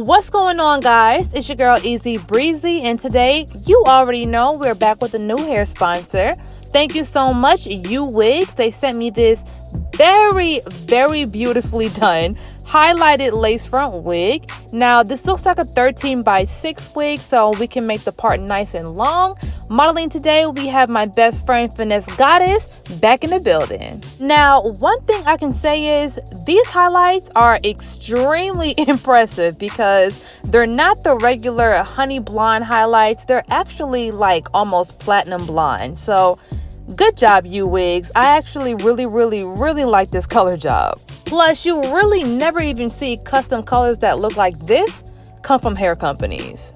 What's going on, guys? It's your girl Easy Breezy, and today you already know we're back with a new hair sponsor. Thank you so much, YooWigs. They sent me this very beautifully done highlighted lace front wig. Now this looks like a 13x6 wig, so we can make the part nice and long. Modeling today, we have my best friend Finesse Goddess back in the building. Now one thing I can say is these highlights are extremely impressive because they're not the regular honey blonde highlights. They're actually like almost platinum blonde. So good job, YooWigs. I actually really like this color job. Plus, you really never even see custom colors that look like this come from hair companies.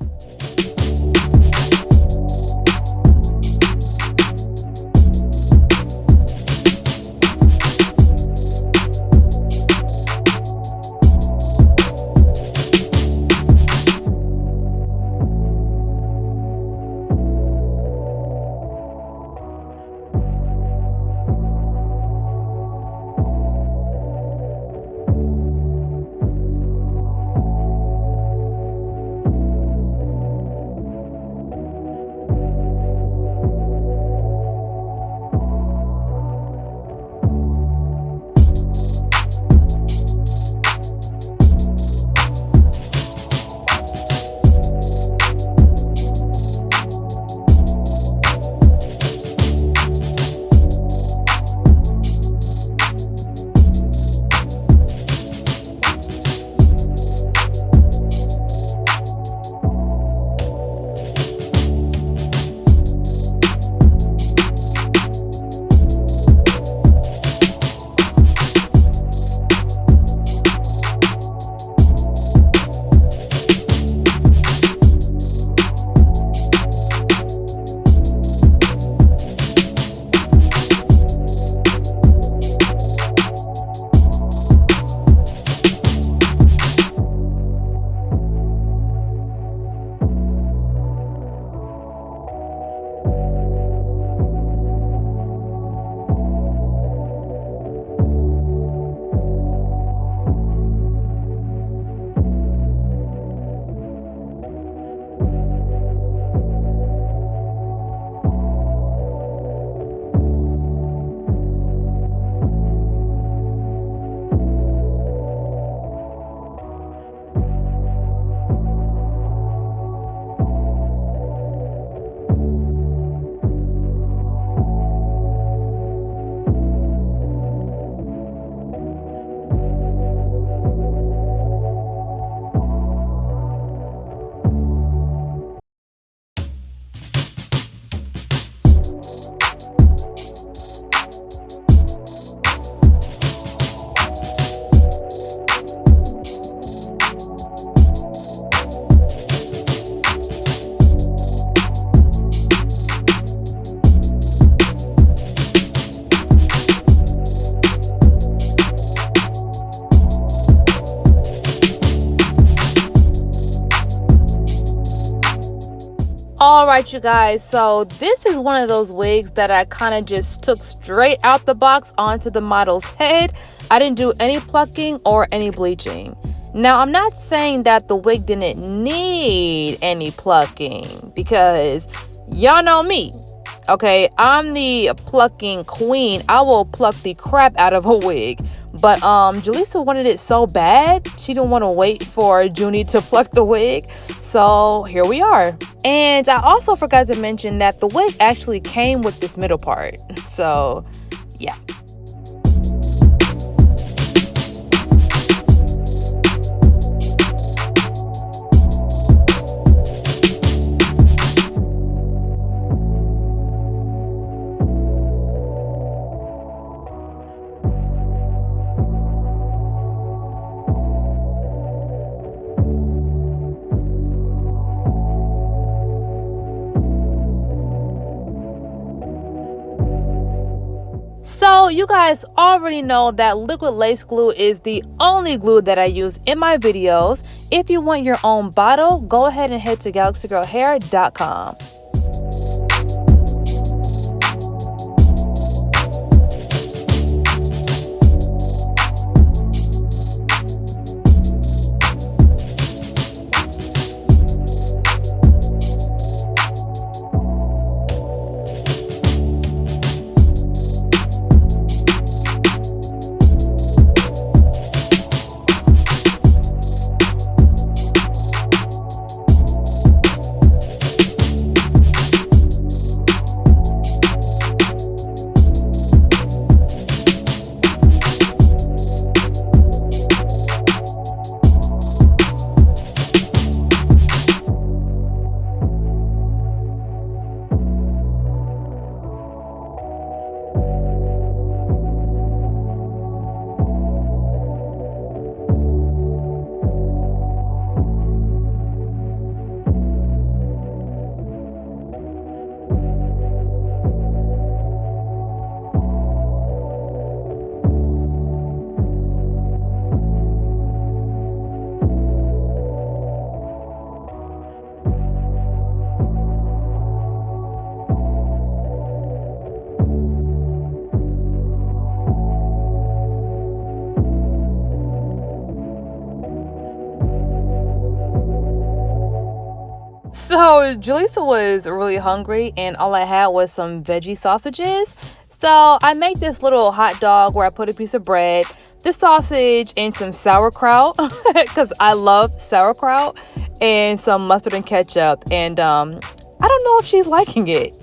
Alright, you guys, so this is one of those wigs that I kind of just took straight out the box onto the model's head. I didn't do any plucking or any bleaching. Now, I'm not saying that the wig didn't need any plucking because y'all know me. Okay, I'm the plucking queen. I will pluck the crap out of a wig. But Jaleesa wanted it so bad, she didn't want to wait for Junie to pluck the wig. So here we are. And I also forgot to mention that the wig actually came with this middle part. So yeah. So you guys already know that liquid lace glue is the only glue that I use in my videos. If you want your own bottle, go ahead and head to galaxygirlhair.com. So Jaleesa was really hungry and all I had was some veggie sausages. So I made this little hot dog where I put a piece of bread, the sausage, and some sauerkraut because I love sauerkraut, and some mustard and ketchup. And I don't know if she's liking it.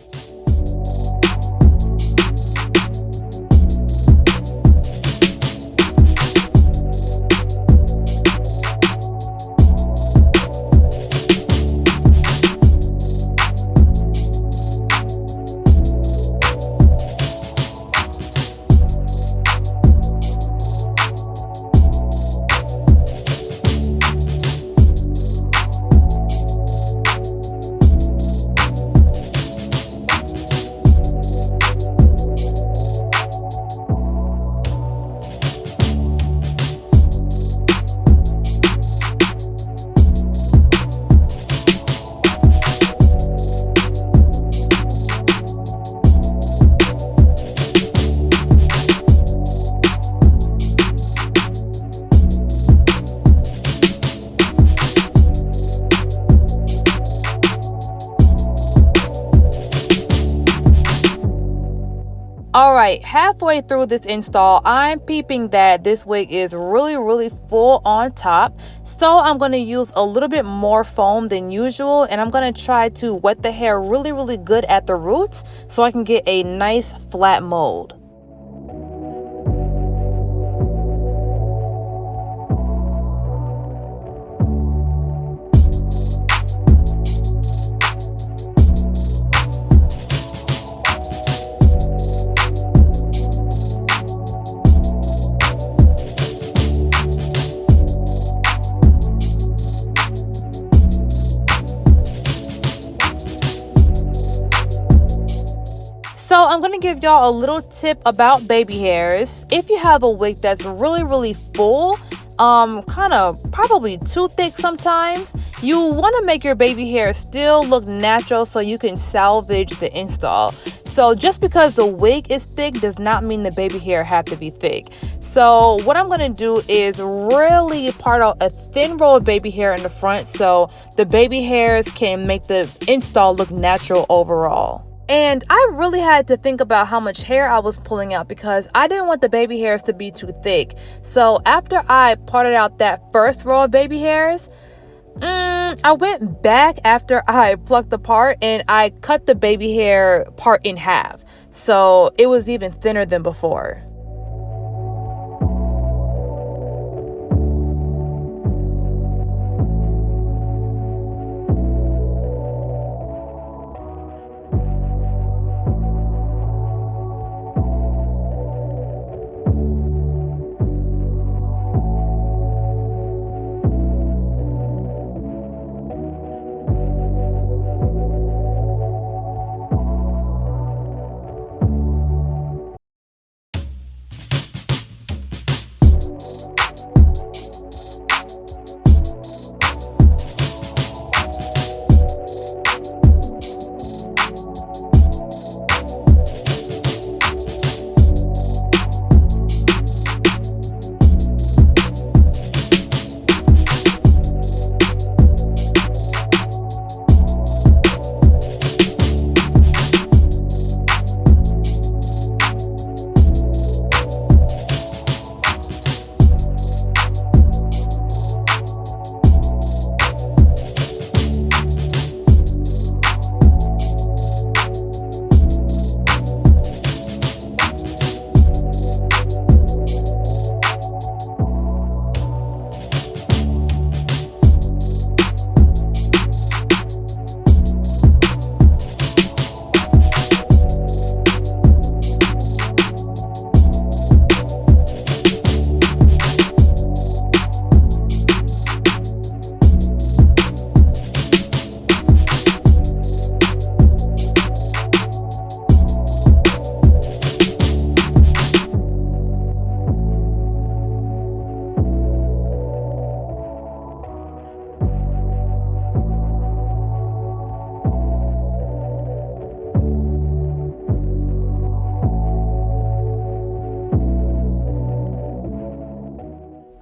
Alright, halfway through this install, I'm peeping that this wig is really full on top. So I'm going to use a little bit more foam than usual, and I'm going to try to wet the hair really good at the roots so I can get a nice flat mold. So I'm going to give y'all a little tip about baby hairs. If you have a wig that's really full, kind of probably too thick sometimes, you want to make your baby hair still look natural so you can salvage the install. So just because the wig is thick does not mean the baby hair have to be thick. So what I'm going to do is really part out a thin row of baby hair in the front so the baby hairs can make the install look natural overall. And I really had to think about how much hair I was pulling out because I didn't want the baby hairs to be too thick. So after I parted out that first row of baby hairs, I went back after I plucked the part and I cut the baby hair part in half. So it was even thinner than before.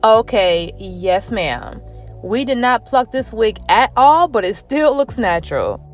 Okay, yes ma'am. We did not pluck this wig at all, but it still looks natural.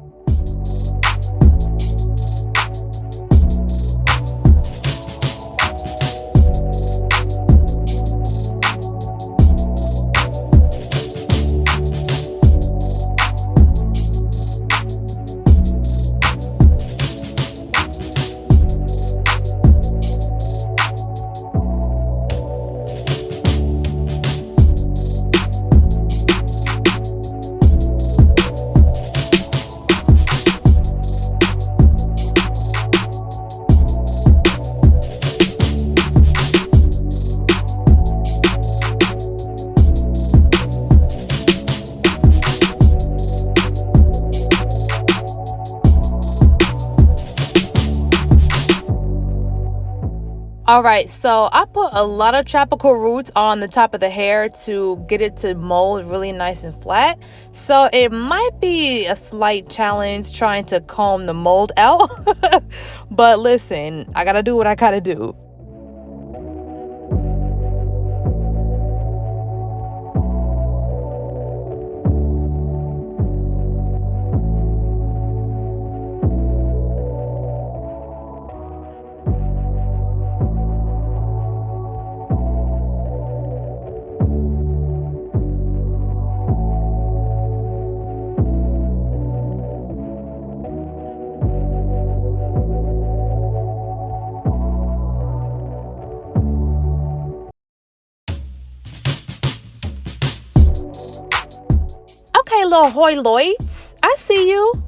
Alright, so I put a lot of tropical roots on the top of the hair to get it to mold really nice and flat. So it might be a slight challenge trying to comb the mold out. But listen, I gotta do what I gotta do. Okay, little hoyloids, I see you.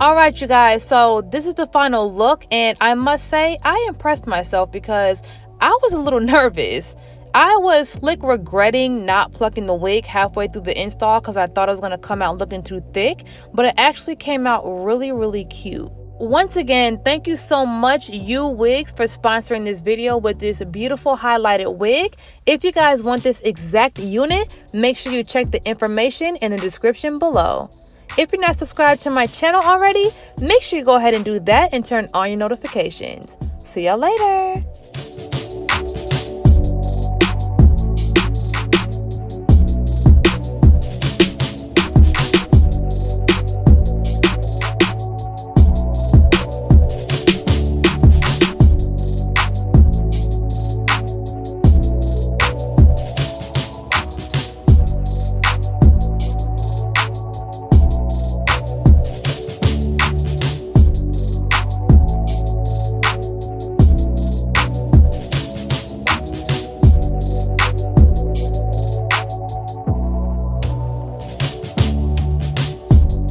Alright, you guys, so this is the final look, and I must say I impressed myself because I was a little nervous. I was slick regretting not plucking the wig halfway through the install because I thought it was going to come out looking too thick, but it actually came out really, really cute. Once again, thank you so much, YooWigs, for sponsoring this video with this beautiful highlighted wig. If you guys want this exact unit, make sure you check the information in the description below. If you're not subscribed to my channel already, make sure you go ahead and do that and turn on your notifications. See y'all later.